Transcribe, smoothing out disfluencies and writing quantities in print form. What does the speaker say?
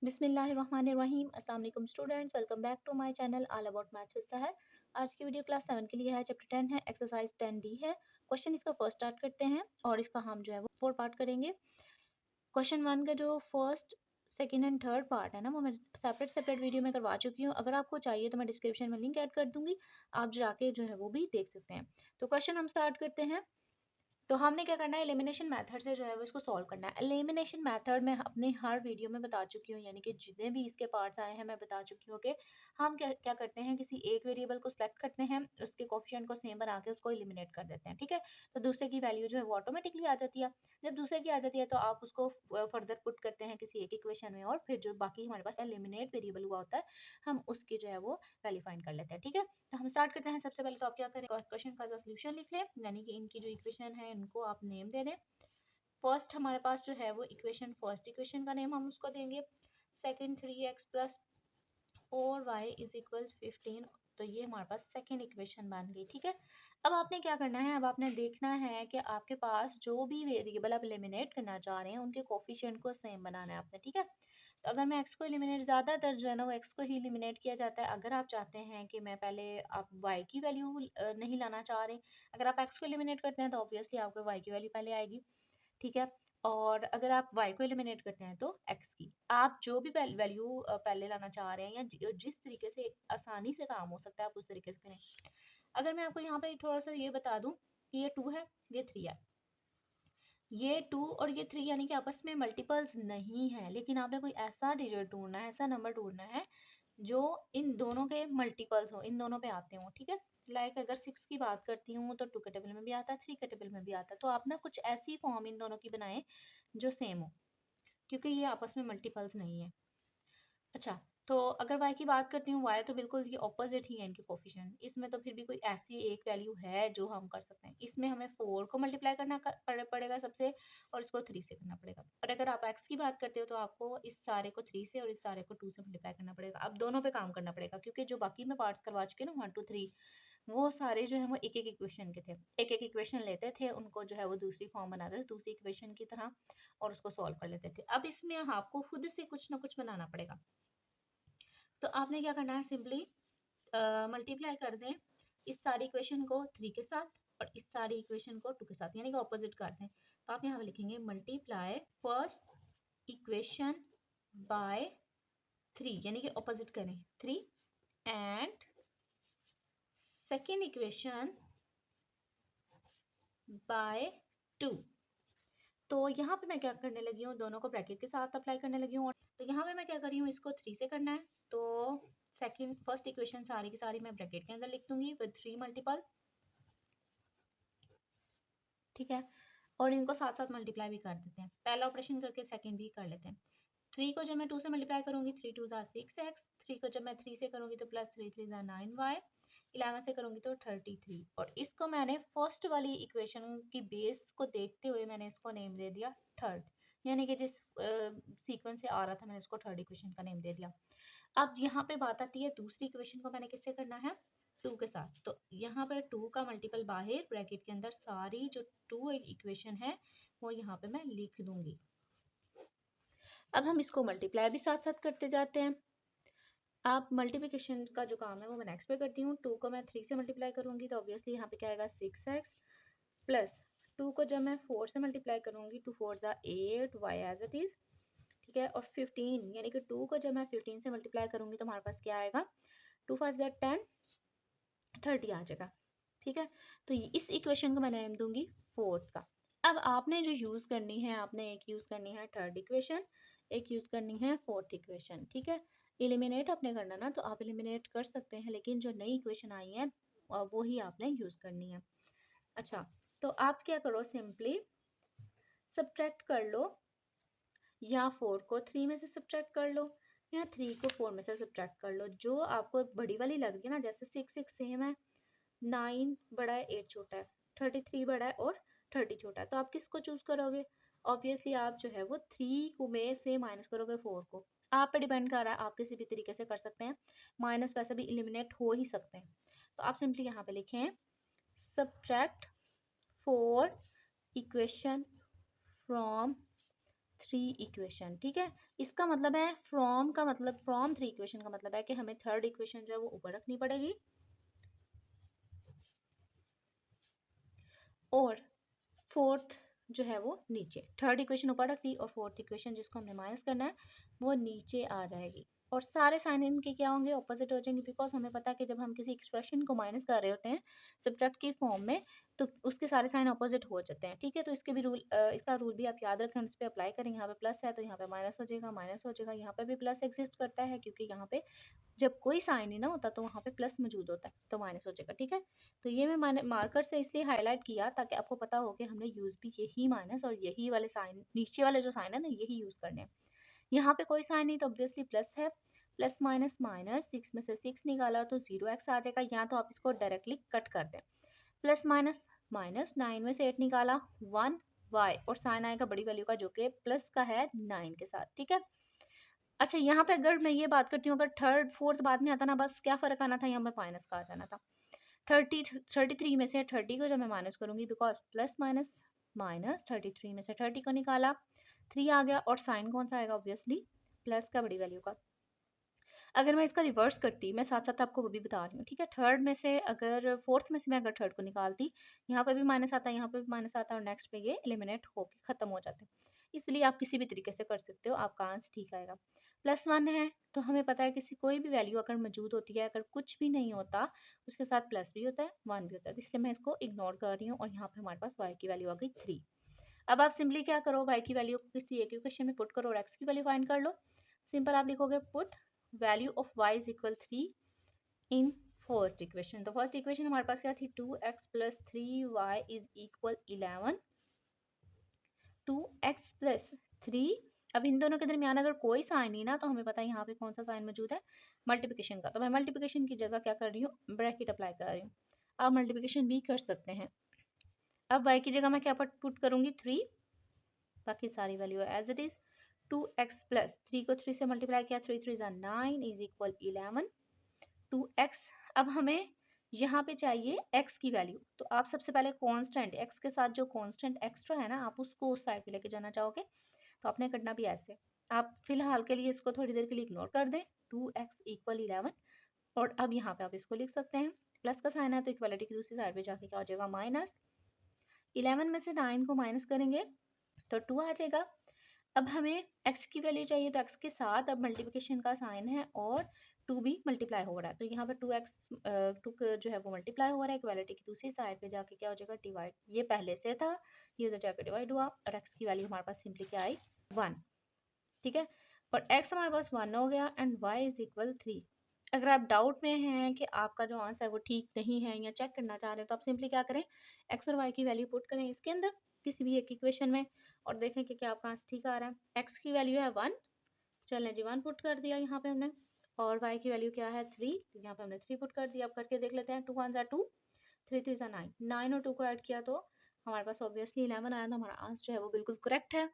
बिस्मिल्लाहिर्रहमानिर्रहीम। अस्सलाम वालेकुम students, welcome back to my channel all about maths with Sahar. आज की वीडियो क्लास 7 के लिए है, चैप्टर 10 है, एक्सरसाइज 10D है। क्वेश्चन इसका फर्स्ट स्टार्ट करते हैं और इसका हम जो है वो 4 पार्ट करेंगे। क्वेश्चन 1 का जो first second and third part है ना, वो मैं सेपरेट वीडियो में करवा चुकी हूँ। अगर आपको चाहिए तो मैं डिस्क्रिप्शन में लिंक ऐड कर दूंगी, आप जाके जो है वो भी देख सकते हैं। तो क्वेश्चन हम स्टार्ट करते हैं। तो हमने क्या करना है, एलिमिनेशन मेथड से जो है वो इसको सॉल्व करना है। एलिमिनेशन मेथड में अपने हर वीडियो में बता चुकी हूँ, यानी कि जितने भी इसके पार्ट्स आए हैं मैं बता चुकी हूँ कि हम क्या क्या करते हैं, किसी एक वेरिएबल को सिलेक्ट करते हैं, उसके कोफिशिएंट को सेम बना के उसको एलिमिनेट कर देते हैं। ठीक है, तो दूसरे की वैल्यू जो है वो ऑटोमेटिकली आ जाती है। जब दूसरे की आ जाती है तो आप उसको फर्दर पुट करते हैं किसी एक इक्वेशन में, और फिर जो बाकी हमारे पास एलिमिनेट वेरिएबल हुआ होता है हम उसकी जो है वो वैल्यू फाइंड कर लेते हैं। ठीक है, तो हम स्टार्ट करते हैं। सबसे पहले तो आप क्या करें, क्वेश्चन का सोल्यूशन लिख लें, यानी कि इनकी जो इक्वेशन है इनको आप नेम दे दें। फर्स्ट हमारे पास जो है वो इक्वेशन, फर्स्ट इक्वेशन का नेम हम उसको देंगे second 3x plus 4y is equal 15। तो ये हमारे पास सेकंड इक्वेशन बन गई। ठीक है, अब आपने क्या करना है, अब आपने देखना है कि आपके पास जो भी वेरिएबल आप एलिमिनेट करना चाह रहे हैं उनके कोफिशिएंट को सेम बनाना है आपने। ठीक है, तो अगर मैं एक्स को एलिमिनेट, ज़्यादातर जो है ना वो एक्स को ही एलिमिनेट किया जाता है। अगर आप चाहते हैं कि मैं पहले, आप वाई की वैल्यू नहीं लाना चाह रहे, अगर आप एक्स को एलिमिनेट करते हैं तो ऑब्वियसली आपको वाई की वैल्यू पहले आएगी। ठीक है, और अगर आप y को एलिमिनेट करते हैं तो x की, आप जो भी वैल्यू पहले लाना चाह रहे हैं या जिस तरीके से आसानी से काम हो सकता है आप उस तरीके से करें। अगर मैं आपको यहाँ पे थोड़ा सा ये बता दूं कि ये 2 है, ये 3 है, ये 2 और ये 3 यानी कि आपस में मल्टीपल्स नहीं है, लेकिन आपने कोई ऐसा डिजिट ढूंढना है, ऐसा नंबर ढूंढना है जो इन दोनों के मल्टीपल्स हो, इन दोनों पे आते हो। ठीक है, लाइक अगर 6 की बात करती हूँ तो 2 के टेबल में भी आता है, 3 के टेबल में भी आता है। तो आप ना कुछ ऐसी फॉर्म इन दोनों की बनाएं जो सेम हो, क्योंकि ये आपस में मल्टीपल्स नहीं है। अच्छा, तो अगर y की बात करती हूँ, y तो बिल्कुल ये ऑपोजिट ही है इनके कोफिशिएंट। इसमें तो फिर भी कोई ऐसी एक वैल्यू है जो हम कर सकते हैं। इसमें हमें 4 को मल्टीप्लाई करना पड़ेगा सबसे, और इसको 3 से करना पड़ेगा। और अगर आप x की बात करते हो तो आपको इस सारे को 3 से और इस सारे को 2 से मल्टीप्लाई करना पड़ेगा। अब दोनों पे काम करना पड़ेगा, क्योंकि जो बाकी मैं पार्ट्स करवा चुकी हूँ ना 1 2 3, वो सारे जो है वो एक एक इक्वेशन के थे। एक एक इक्वेशन लेते थे, उनको जो है वो दूसरी फॉर्म बनाते थे, दूसरी इक्वेशन की तरह, और उसको सॉल्व कर लेते थे। अब इसमें आपको खुद से कुछ ना कुछ बनाना पड़ेगा। तो आपने क्या करना है, सिंपली मल्टीप्लाई कर दें इस सारी इक्वेशन को 3 के साथ और इस सारी इक्वेशन को 2 के साथ, यानी कि ऑपोजिट कर दें। तो आप यहाँ पे लिखेंगे मल्टीप्लाई फर्स्ट इक्वेशन बाय 3, यानी कि ऑपोजिट करें 3, एंड सेकेंड इक्वेशन बाय 2। तो यहाँ पे मैं क्या करने लगी हूँ, दोनों को ब्रैकेट के साथ अप्लाई करने लगी हूँ। तो यहाँ पे मैं क्या कर रही हूँ, इसको 3 से करना है, तो सेकंड फर्स्ट इक्वेशन सारी की सारी मैं ब्रैकेट के अंदर लिख दूंगी विद 3 मल्टीपल। ठीक है, और इनको साथ साथ मल्टीप्लाई भी कर देते हैं, पहला ऑपरेशन करके सेकंड भी कर लेते हैं। 3 को जब मैं 2 से मल्टीप्लाई करूंगी, 3 2 ज़ा 6x, 3 को जब मैं 3 से करूंगी तो प्लस 3 3 ज़ा 9y, 11 से करूंगी तो 33। और इसको मैंने फर्स्ट वाली इक्वेशन की बेस को देखते हुए मैंने इसको नेम दे दिया थर्ड, यानी कि जिस सीक्वेंस से आ रहा था मैंने इसको थर्ड इक्वेशन का नेम दे दिया। अब यहाँ पे बात आती है दूसरी इक्वेशन को मैंने किससे करना है, 2 के साथ। तो यहाँ पे 2 का मल्टीपल बाहर ब्रैकेट के अंदर, सारी जो 2 इक्वेशन है वो यहाँ पे मैं लिख दूंगी। अब हम इसको मल्टीप्लाई भी साथ साथ करते जाते हैं। आप मल्टीप्लिकेशन का जो काम है वो मैं नेक्स्ट पे करती हूँ। 2 को मैं 3 से मल्टीप्लाई करूंगी तो ऑब्वियसली यहाँ पे क्या आएगा 6x, प्लस 2 को जब मैं 4 से मल्टीप्लाई करूंगी, 2 4 ज़ा 8 y एज इट इज। ठीक है, और 15, यानी कि 2 को जब मैं 15 से मल्टीप्लाई करूंगी तो हमारे पास क्या आएगा, 2 5 ज़ा 10, 30 आ जाएगा। ठीक है, तो इस इक्वेशन को मैं नाम दूंगी फोर्थ का। अब आपने जो यूज़ करनी है, आपने एक यूज़ करनी है थर्ड इक्वेशन, एक यूज़ करनी है फोर्थ इक्वेशन। ठीक है, एलिमिनेट आपने करना ना तो आप एलिमिनेट कर सकते हैं, लेकिन जो नई इक्वेशन आई है वो ही आपने यूज़ करनी है। अच्छा, तो आप क्या करो, सिंपली सब्ट्रैक्ट कर लो, या 4 को 3 में से सब्ट्रैक्ट कर लो, या 3 को 4 में से सब्ट्रैक्ट कर लो, जो आपको बड़ी वाली लग रही है ना। जैसे 6 सेम है, 9 बड़ा है, 8 छोटा है, 33 बड़ा है और 30 छोटा है, तो आप किसको चूज करोगे। ऑब्वियसली आप जो है वो 3 को में से माइनस करोगे 4 को। आप पे डिपेंड कर रहा है, आप किसी भी तरीके से कर सकते हैं, माइनस वैसे भी एलिमिनेट हो ही सकते हैं। तो आप सिंपली यहाँ पे लिखें सब्ट्रैक्ट 4 इक्वेशन फ्रॉम 3 इक्वेशन। ठीक है, इसका मतलब है फ्रॉम का मतलब फ्रॉम 3 इक्वेशन का मतलब है कि हमें थर्ड इक्वेशन जो है वो ऊपर रखनी पड़ेगी और फोर्थ जो है वो नीचे। थर्ड इक्वेशन ऊपर रख दी और फोर्थ इक्वेशन जिसको हमने माइनस करना है वो नीचे आ जाएगी। और सारे साइन इनके क्या होंगे, ऑपोजिट हो जाएंगे, बिकॉज हमें पता है कि जब हम किसी एक्सप्रेशन को माइनस कर रहे होते हैं सब्ट्रैक्ट की फॉर्म में तो उसके सारे साइन ऑपोजिट हो जाते हैं। ठीक है, तो इसके भी रूल इसका रूल भी आप याद रखें, उस पर अप्लाई करें। यहाँ पे प्लस है तो यहाँ पे माइनस हो जाएगा, माइनस हो जाएगा, यहाँ पे भी प्लस एग्जिस्ट करता है क्योंकि यहाँ पे जब कोई साइन ही ना होता तो वहाँ पे प्लस मौजूद होता है तो माइनस हो जाएगा। ठीक है, तो ये मैं मार्कर से इसलिए हाईलाइट किया ताकि आपको पता हो कि हमने यूज भी यही माइनस और यही वाले साइन, नीचे वाले जो साइन है ना यही यूज करने हैं। यहाँ पे कोई साइन नहीं तो ऑब्वियसली प्लस है, प्लस माइनस माइनस, 6 में से 6 निकाला तो 0x आ जाएगा। यहाँ तो आप इसको डायरेक्टली कट कर दें, प्लस माइनस माइनस, 9 में से 8 निकाला 1y और साइन आएगा बड़ी वैल्यू का जो कि प्लस का है 9 के साथ। ठीक है, अच्छा यहाँ पे अगर मैं ये बात करती हूँ अगर थर्ड फोर्थ बाद में आता ना, बस क्या फर्क आना था, यहाँ पे माइनस का आ जाना था। 33 में से 30 को जब मैं माइनस करूंगी बिकॉज प्लस माइनस माइनस, 33 में से 30 को निकाला 3 आ गया और साइन कौन सा आएगा, ऑब्वियसली प्लस का बड़ी वैल्यू का। अगर मैं इसका रिवर्स करती, मैं साथ साथ आपको वो भी बता रही हूँ। ठीक है, थर्ड में से अगर फोर्थ में से मैं अगर थर्ड को निकालती, यहाँ पे भी माइनस आता है, यहाँ पे भी माइनस आता है और नेक्स्ट पे ये एलिमिनेट होके खत्म हो जाते हैं। इसलिए आप किसी भी तरीके से कर सकते हो, आपका आंसर ठीक आएगा। +1 है तो हमें पता है किसी कोई भी वैल्यू अगर मौजूद होती है, अगर कुछ भी नहीं होता उसके साथ प्लस भी होता है 1 भी होता है, तो इसलिए मैं इसको इग्नोर कर रही हूँ और यहाँ पे हमारे पास y की वैल्यू आ गई 3। अब आप सिंपली क्या करो, y की वैल्यू को किसी एक इक्वेशन में पुट करो और x की वैल्यू फाइंड कर लो। सिंपल आप लिखोगे put value of y is equal 3 in first equation. तो फर्स्ट इक्वेशन हमारे पास क्या थी, 2x plus 3y is equal 11, 2x plus 3। अब इन दोनों के दरमियान अगर कोई साइन नहीं ना तो हमें पता है यहाँ पे कौन सा साइन मौजूद है, मल्टीप्लिकेशन का। तो मैं मल्टीप्लिकेशन की जगह क्या कर रही हूँ, ब्रैकेट अप्लाई कर रही हूँ। आप मल्टीप्लिकेशन भी कर सकते हैं। अब y की जगह मैं क्या पुट करूंगी 3, बाकी सारी value as it is. 2x plus 3 को 3 से मल्टीप्लाई किया, 3 3 9 इज इक्वल 11, 2x। अब हमें यहाँ पे चाहिए x की वैल्यू, तो आप सबसे पहले कांस्टेंट x के साथ जो कांस्टेंट एक्स्ट्रा है ना आप उसको उस साइड पे लेके जाना चाहोगे, तो आपने करना भी ऐसे। आप फिलहाल के लिए इसको थोड़ी देर के लिए इग्नोर कर दें, 2x इक्वल 11। और अब यहाँ पे आप इसको लिख सकते हैं, प्लस का साइन है तो इक्वलिटी की दूसरी साइड पे जाके क्या हो जाएगा, माइनस। 11 में से 9 को माइनस करेंगे तो 2 आ जाएगा। अब हमें x की वैल्यू चाहिए तो x के साथ अब मल्टीप्लिकेशन का साइन है और 2 भी मल्टीप्लाई हो रहा है, तो यहाँ पे 2 जो है वो मल्टीप्लाई हो रहा है, इक्वालिटी की दूसरी साइड पे जाके क्या हो जाएगा, डिवाइड। ये पहले से था, ये तो जाकर डिवाइड हुआ और x की वैल्यू हमारे पास सिंपली क्या आई, 1। ठीक है, और x हमारे पास 1 हो गया एंड y इज इक्वल 3। अगर आप डाउट में हैं कि आपका जो आंसर है वो ठीक नहीं है या चेक करना चाह रहे हैं तो आप सिंपली क्या करें, x और y की वैल्यू पुट करें इसके अंदर किसी भी एक इक्वेशन में और देखें कि क्या आपका आंसर ठीक आ रहा है। x की वैल्यू है 1, चलें जी 1 पुट कर दिया यहाँ पे हमने, और y की वैल्यू क्या है 3, तो यहाँ पे हमने 3 पुट कर दिया। अब करके देख लेते हैं, 2 1 2, 3 3 9, 9 और 2 को ऐड किया तो हमारे पास ऑब्वियसली 11 आया, तो हमारा आंसर जो है वो बिल्कुल करेक्ट है।